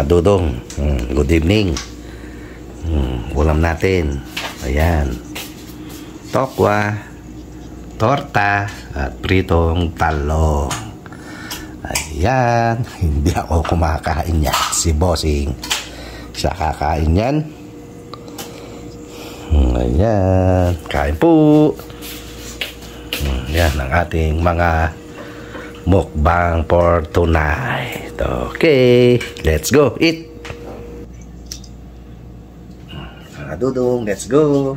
Dudong, good evening. Ulam natin, ayan, tokwa, torta, at pritong talong. Ayan, hindi ako kumakain yan. Si Bossing siya kakain yan. Ayan, kain po. Yan ang ating mga mukbang for tonight. Okay, let's go eat. Dudong, let's go.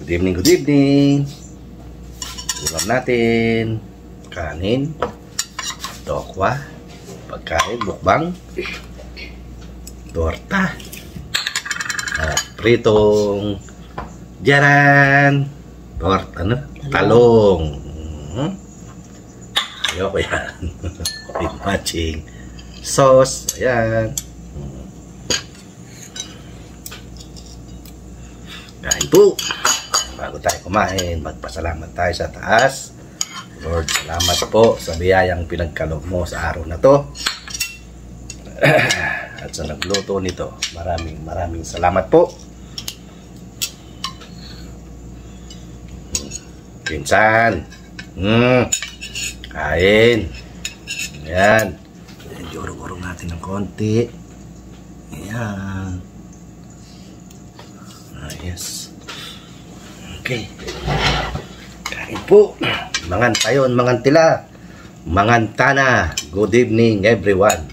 Good evening, good evening. Ulam natin, kanin, tokwa, pagkain, mukbang, torta, at pritong jaran, talong. Ayoko yan. With matching sauce. Ayan. Kain po. Bago tayo kumain, magpasalamat tayo sa taas. Lord, salamat po sa biyayang pinagkaloob mo sa araw na to. At sa nagluto nito, maraming salamat po. Pinsan. Kain. Ayan. Medyo urong-urong natin ng konti. Ayan. Yes. Okay. Kain po. Mangan tayon, mangan tila. Mangan tana. Good evening everyone.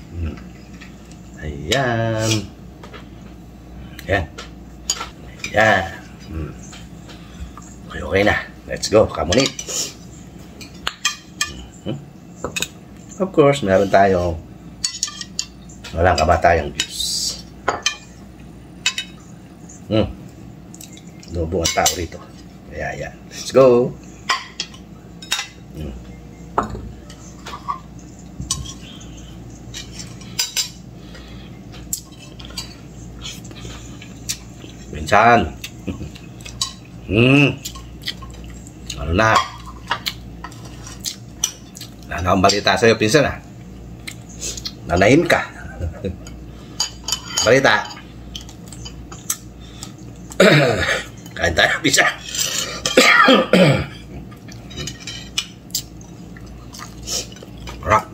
Ayan. Ayan. Ayan. Okay na. Let's go. Kamunit. Of course, meron tayong walang kamatayang juice. Lubong ang tao rito. Kaya yan. Let's go. Pinsan. Ano na? Ano ang balita sa'yo, pinsan, ah? Nanahin ka. Balita. Kain tayo, pinsan. Rock.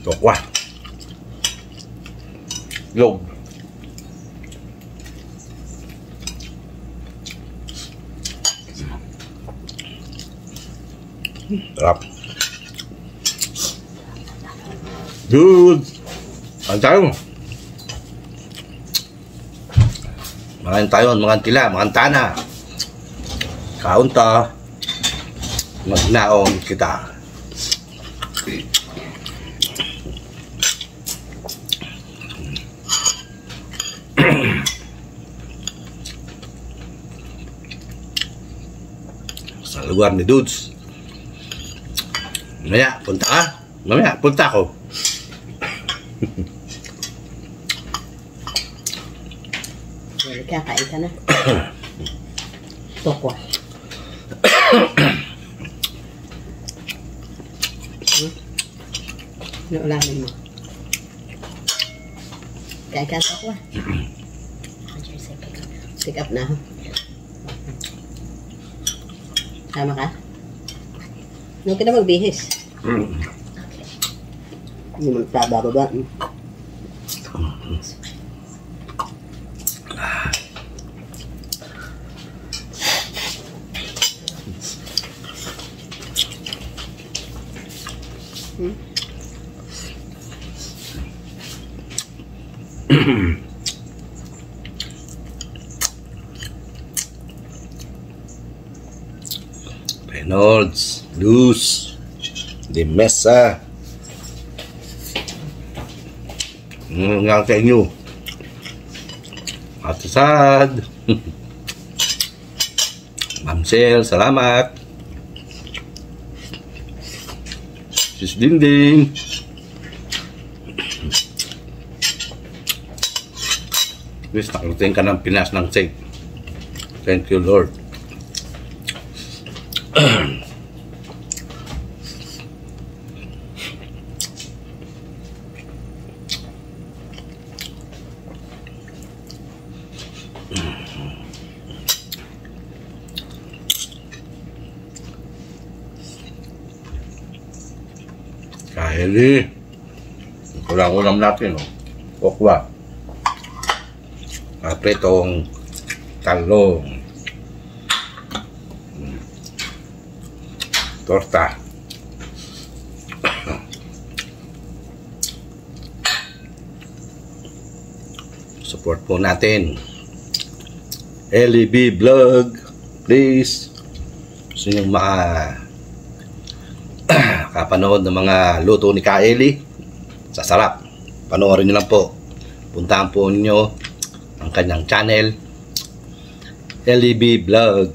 Tokwa. Log. Sarap. Good. Kain tayo. Mangan tayo, mangan tila, mangan tana. Kaunta. Magnaon kita. Sa lugar ni Dudes. Mamaya, punta ka? Mamaya, punta ako. Kakain ka na. Tokwa. Naulamin mo. Kain ka tokwa. Pick up na. Sama ka? Huwag ka na magbihis. Okay. Hindi mo nagtababa. Reynolds, Luz, de Mesa. Nga sa inyo. Atisad. Mamsel, salamat. Sis Dinding. Wish nakarating ka ng Pinas ng safe. Thank you, Lord. Kaeli. Ulam-ulam natin, oh. Okwa. Pritong talong. Torta. Support po natin LEB Vlog, please. Gusto nyo kapanood ng mga luto ni Kaeli, sasarap, panoorin nyo lang po. Puntahan po nyo ang kanyang channel LEB Vlog,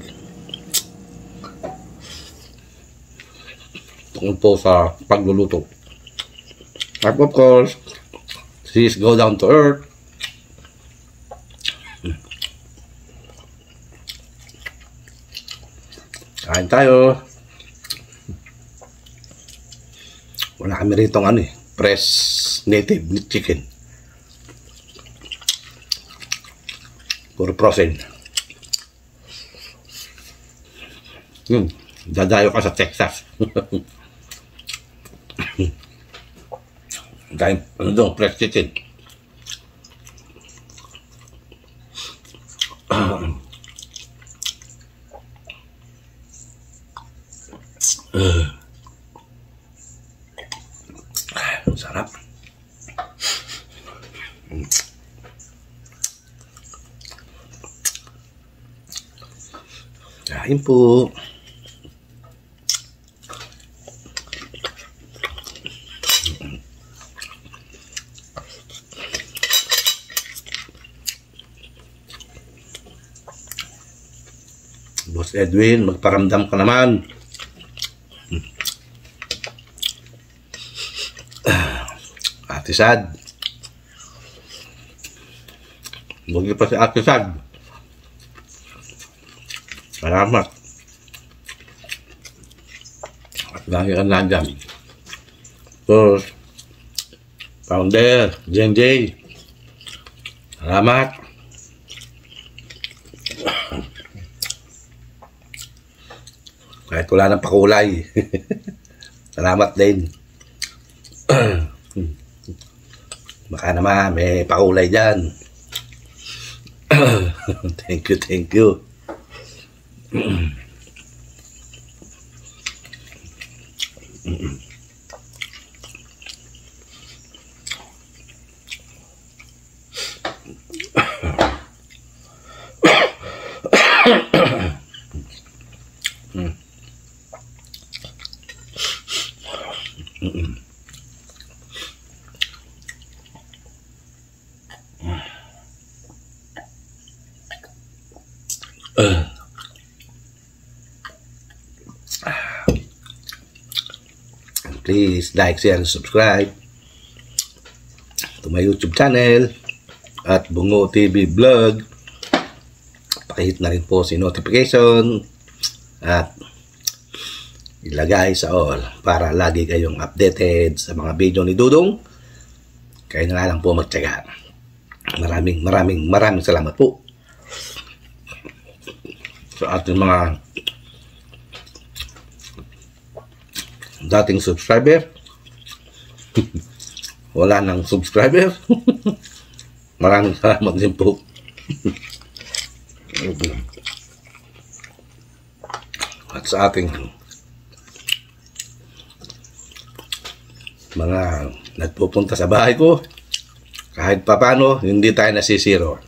tungkol po sa pagluluto. And of course, please go down to earth. Kain tayo. Wala kami rito ng fresh native chicken. Puro frozen. Dadayo ka sa Texas. Dahil fresh chicken. Sarap. Kain po. Boss Edwin, magparamdam ka naman. Ate Sad. Bugi pa si Ate Sad. Salamat. At lagi ka nandyan. Terus, Founder, JJ. Salamat. Kahit wala ng pakulay. Salamat din. Baka naman may pakulay dyan. Thank you, thank you. Please like, share, and subscribe to my YouTube channel at Bungo TV Vlog. Pakihit na rin po si notification at ilagay sa all para lagi kayong updated sa mga video ni Dudong. Kaya na lang po magtyaga. Maraming salamat po sa ating mga dating subscriber. Wala nang subscriber. Maraming salamat din po. At sa ating mga nagpupunta sa bahay ko, kahit papano hindi tayo nasisiro.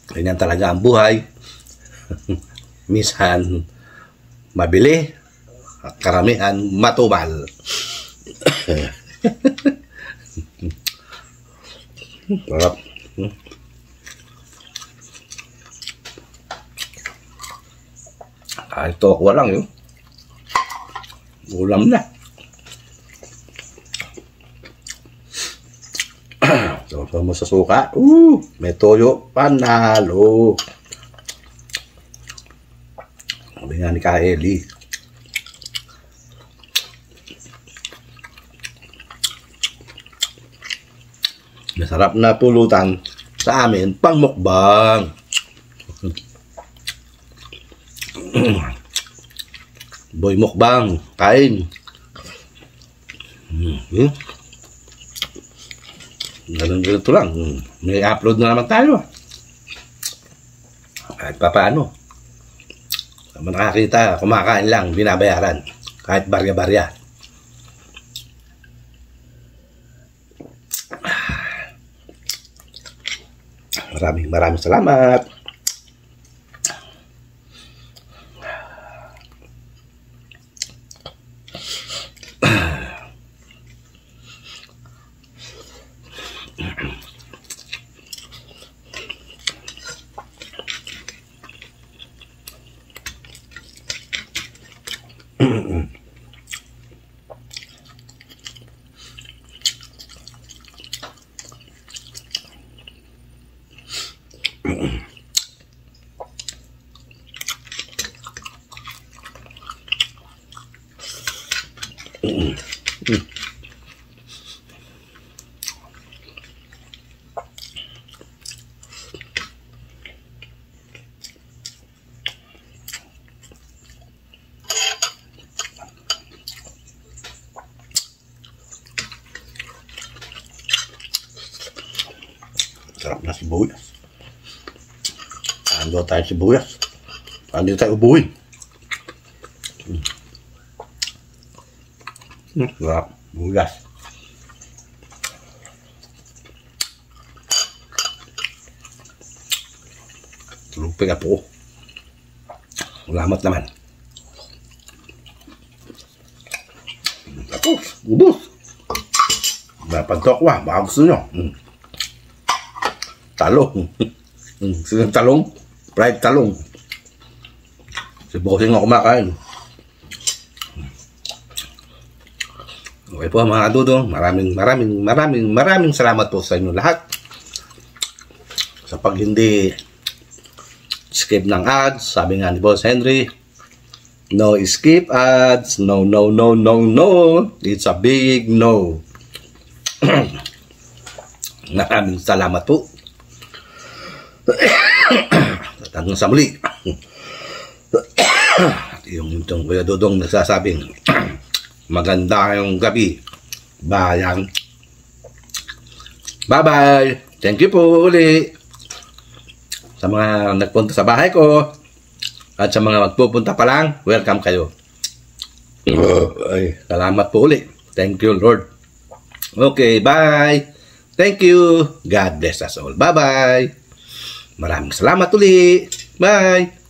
Ganyan talaga ang buhay. Minsan mabili, karamihan matubal. Sarap. Kahit tokwa lang yun. Ulam na. So mo sa suka. May toyo, panalo. Sabi nga ni Kaeli. Masarap na pulutan sa amin pang mukbang. Boy mukbang, kain. Ganito lang. May upload na naman tayo. Kahit pa paano. Nakakita, kumakain lang, binabayaran. Kahit barya-barya. Maraming salamat. Sarap na sibuyas. Ando tayo sibuyas. Ando tayo ubuhin. Sarap. Sibuyas. Lupi ka po. Salamat naman. Tapos, ubus. Napagtokwa. Baka gusto nyo. Talong. Silang talong. Fried talong. Si Bossing nga kumakain. Okay po mga kadudong. Maraming salamat po sa inyo lahat. Sa pag hindi skip ng ads. Sabi nga ni Boss Henry, no skip ads. No. It's a big no. Maraming salamat po. Hanggang sa muli. Yung Kuya Dudong nagsasabing maganda yung gabi, bayan. Bye-bye. Thank you po uli sa mga nagpunta sa bahay ko at sa mga magpupunta pa lang, welcome kayo. Salamat po uli. Thank you, Lord. Okay, bye. Thank you. God bless us all. Bye-bye. Maraming salamat uli. Bye!